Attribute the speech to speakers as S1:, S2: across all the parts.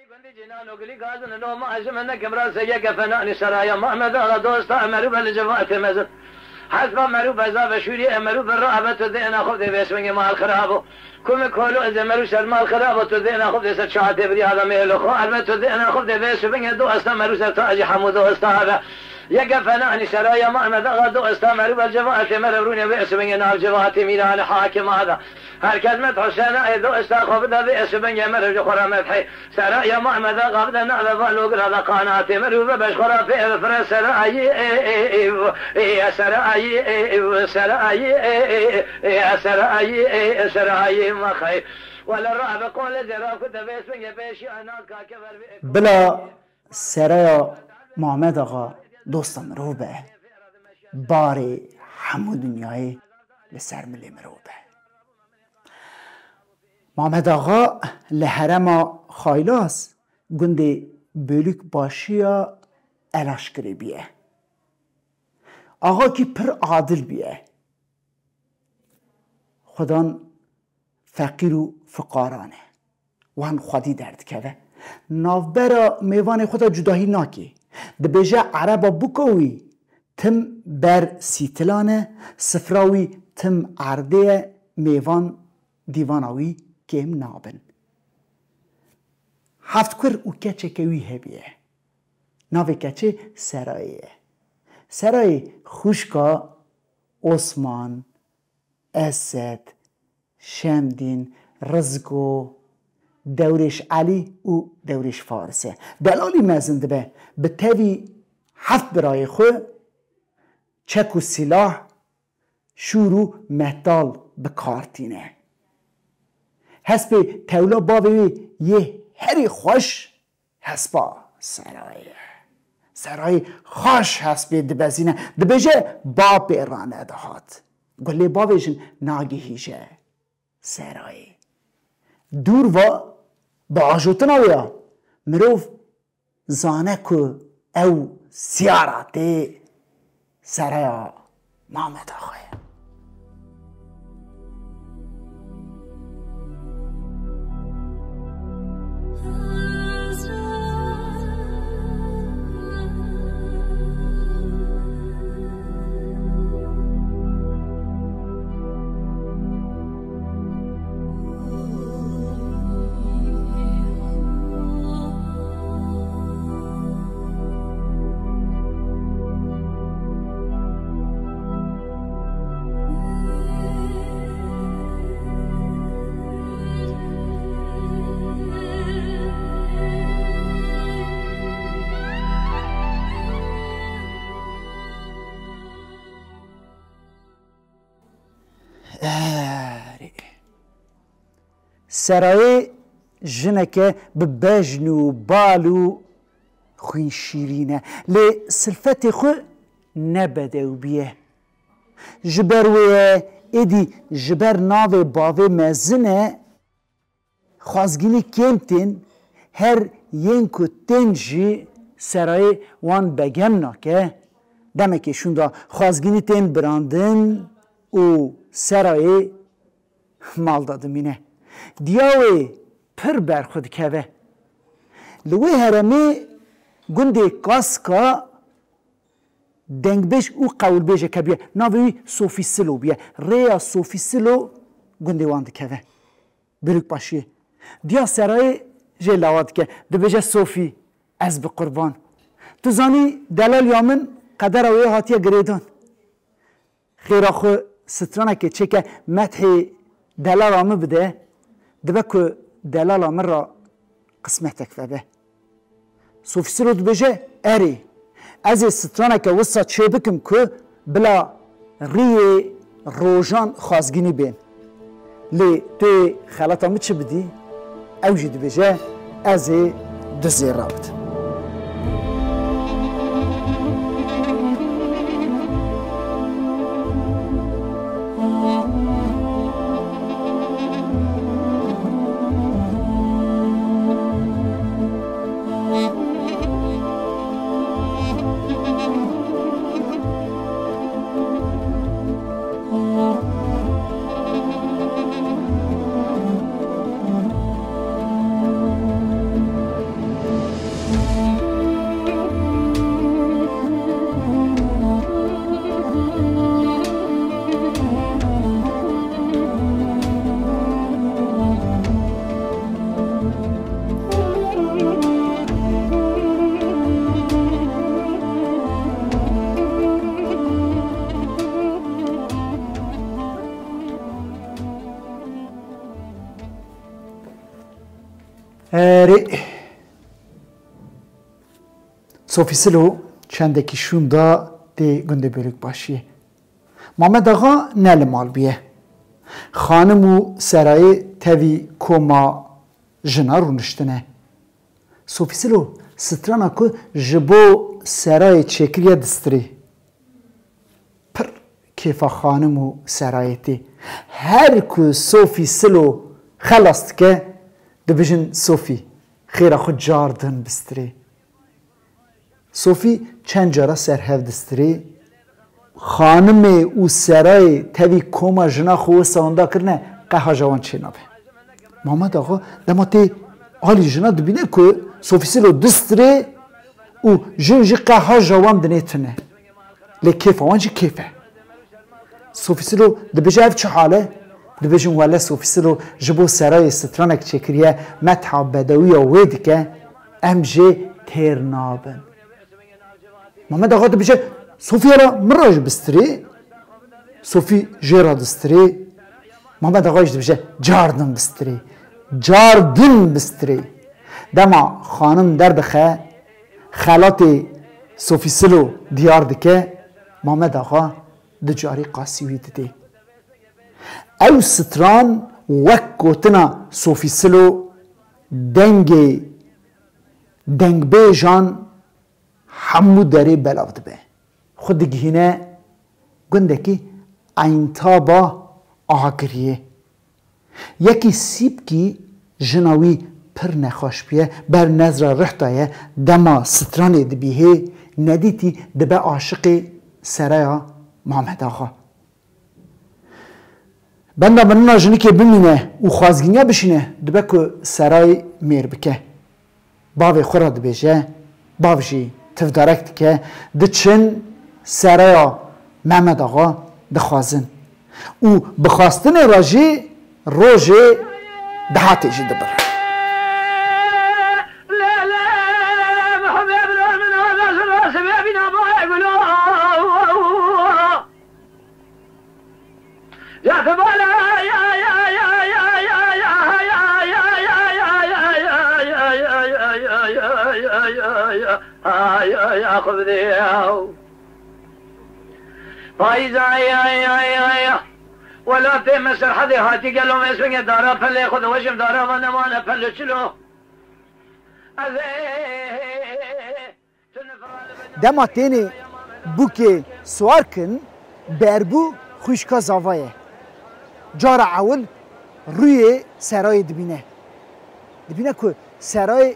S1: بندی جنانو گلی گازن نو ما عجمنا كمراس يك فنان سرايا محمد على دوست امرو بالجوات مزن حسب امرو بزا بشوري امرو بالرعبه تدينا خذ باسمي مال خرابو كم كولو اذا مرو شر مال خرابو تدينا خذ سچات بري هذا ميلو خو البته تدينا خذ باسمي دوست امرو تاج حمود دوست هذا يك فنان سرايا محمد على دوست امرو بالجوات مروني باسمي نال جوات ميلان حاكم هذا هركز متحسن ايدو استخبد باسم يمر خرمت حي سرا يا محمد قبل نعلى فلوق هذا قناتي مرو بشخرا في فرس سراي يا سراي سراي يا سراي سراي ما خير ولا الرعب قول زرا كنت باسم يبشي انا كفر
S2: بلا سرايا محمد آقا دوستم مرو به باری همو دنیای لسر ملی مرو به محمد آقا لحرم خایلاس گنده بلوک باشیا الاشکری بیه آقا کی پر عادل بیه خدان فقیر و فقارانه وان خودی درد که نافبرا میوان خدا جداهی ناکی دبیجه عربا بکوی تم بر سیتلانه سفراوی تم عرده میوان دیواناوی کم نابن هفت کر او کچه کوی هبیه ناوی کچه سرایه سرای خوشکا عثمان اسد شمدین رزگو دورش علی و دورش فارسه دلالی مزنده به تاوی هفت برای خو چک و سلاح شورو مهدال به کارتینه هسپ تولا باوی یه هری خوش هسپا سرای خوش هسپ دبزینه دبجه با پیرانه دهات گلی باویشن ناگهیشه سرای دور و با آجوتنا ویا مروف زانه که او سیاراته سرایا محمد آقای سرای جنکه به بجن و بالو خوین شیرینه لی سلفت خو نبده و بیه جبر وی ایدی جبر ناو باوی مزنه خوازگینی کمتین هر ینکو تنجی سرای وان بگم ناکه دمکه شوندا خوازگینی تن براندن و سرای مال دادمینه دیاوی پر برخود که لوی هرمی گنده کاسکا دنگ بیش او قول بیشه که بیه ناوی صوفی سلو بیه ریا صوفی سلو گنده وانده که بروک باشیه دیا سرای جلوات که دو بیشه صوفی از به قربان تو زانی دلال یامن قدر اوی هاتیه گریدان خیرا خو سترانه که چه که مدح دلال آمه بده دبا که دلال آمه را قسمتک فبه صوفی سلو دو بیشه اری از سترانه که وسط چه بکم که بلا ری روژان خازگینی بین لی توی خلط آمه چه بدی؟ اوجی دو بیشه از دزیر رابط ری صوفی سلو چندکی شون دا دی گنده بلوک باشیه محمد آقا نل مال بیه خانم و سرای تاوی کوما جنا رو نشتنه صوفی سلو سترانا که جبو سرای چکریه دستری پر کیفا خانم و سرایتی هر که صوفی سلو خلاصت که دبجن صوفی خیره خود جاردن بستری صوفی چند جارا سرهف دستری خانم او سرای تاوی کوما جنا خو ساندا کرنه قها جوان چه نبه محمد آقا دماتی آلی جنا دبینه که صوفی سلو دستری او جنجی قها جوان دنیتونه لی کیفه وانجی کیفه صوفی سلو دبیجه اف چه حاله دبیجن والا صوفی سلو جبو سرای سترانک چکریه متحا بدوی و وید که امجه تیر نابن محمد آقا دبیجه صوفی را مراج بستری صوفی جیرا دستری محمد آقا دبیجه جاردن بستری جاردن بستری دما خانم در بخه خالات صوفی سلو دیار دکه محمد آقا دجاری قاسیوی دیده او ستران وک گوتنا صوفی سلو دنگ بیجان همو داری بلاود به خود گهینه گنده کی اینتابا آگریه یکی سیب کی جناوی پر نخوش بیه بر نظر رحتایه دما سترانی دبیه ندیتی دبه عاشق سرایا محمد آقا بنده مننا جنی که بمینه و خوازگینیا بشینه دبه که سرای میر بکه باوی خورا دبیجه باوشی تفدارک که دچن سرایا محمد آقا دخوازن و بخواستن راجی روژه دهاتیجی دبر
S1: ولا تمسر حد هاتي قال لهم اسمك دارا فلي خذ وجم دارا وانا ما انا فل شلو
S2: دما تینی بو که سوار کن بربو خوشکا زاوایه جار اول روی سرای دبینه که سرای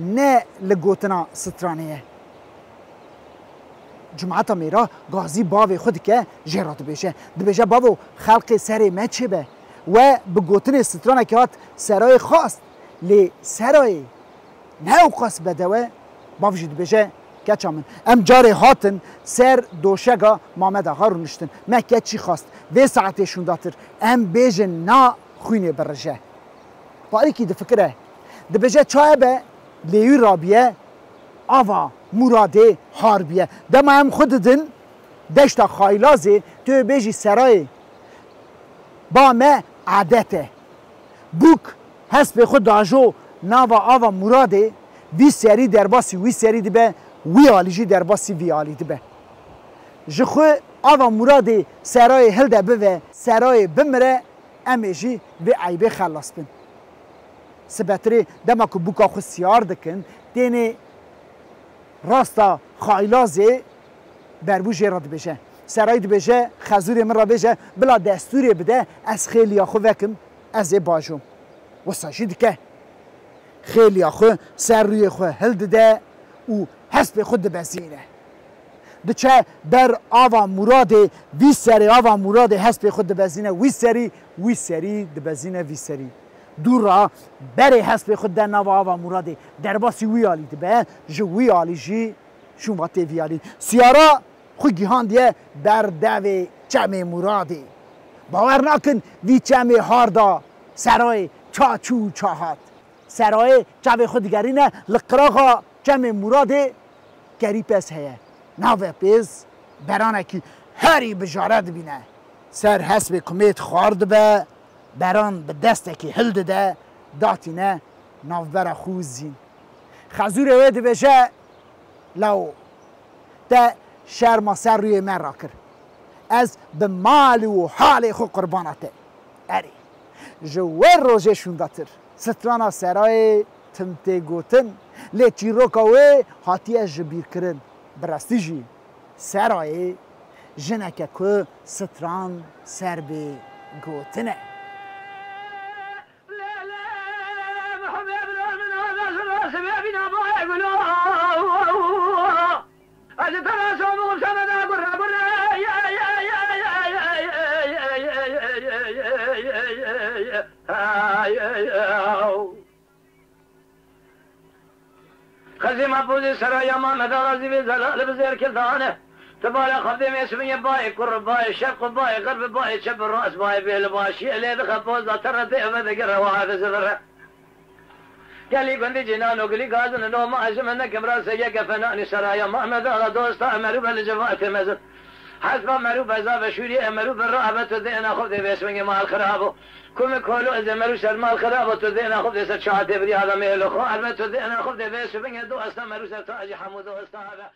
S2: نه لگوتنا سترانیه جمعتا میرا گازی باوی خود که جرات دبیشه باو خلق سری ما چه به و بگوتن سترانه که هات سرای خواست لی سرای نه اوقاس بدوه باوشی دبیشه کچا من ام جاری هاتن سر دوشگا محمد آقا رو نشتن مکه چی خواست و ساعتشون داتر ام بیجه نا خوینه برجه باری که دفکره دبیشه چای به لیوی رابیه آوا مراده حاربیه دم هم خوددن دشتا خایلازه تو بیجی سرای با ما عادته بوک هست به خود داجو ناوا آوا مراده وی سری در باسی وی سری دی به وی آلیجی در باسی وی آلی دی به جخو آوا مراده سرای هلده به سرای بمره امیجی وی عیبه خلاص بین سبتری دما که بوکا خود سیار دکن دینه راستا خایلازه بربو جراد بشه سرای بشه خزوری من را بشه بلا دستوری بده از خیلی آخو وکم از باجوم و ساشید که خیلی آخو سر روی خو هل ده و حسب خود بزینه دچه در آوا مراد وی سری آوا مراد حسب خود بزینه وی سری ده بزینه وی سری دور را بره حسب خود در نوا آوا مراد در باسی وی آلی ده به جو وی آلی جی شما وی آلی سیارا خو گیهان دیه بر دوی چمه مرادی باور نکن وی چمه هاردا سرای چاچو چاهات سرای چمه خودگری نه لقراغا چمه مرادی گری پس هیه نوه پیز برانه که هری بجارد بینه سر حسب کمیت خارد به بران به دسته که هلده ده داتینه نافبر خوزین خزور وید بشه لو تا شرم سر روی من را کرد از به مال و حال خود قربانته اری جوار روزه شونداتر سترانا سرای تمته گوتن لی چیروکاوه هاتیه جبیر کرن براستی جی سرای جنکه که ستران سر به گوتنه
S1: خزي مبوز سرايا ما مدارزي بزلال بزير كلدانه تبالي خدم اسمي باي كر باي شرق باي غرب باي شب الراس باي بيل باشي اللي بخبوز ترى ابد قره وهذا زبره قال لي قندي جنان وقال لي قازن لو ما اجمنا كبرى سيق فناني سرايا ما مدار دوست امروا بالجوات مزل حسب امروا بزاب شوري امروا بالرهبه تدينا خذ باسمي مال خرابو كم كولو اذا مرو شر مال خرابو تدينا خذ ست شاعه بري هذا ميلو خو البته تدينا خذ باسمي دوست امروا تاج حمود دوست هذا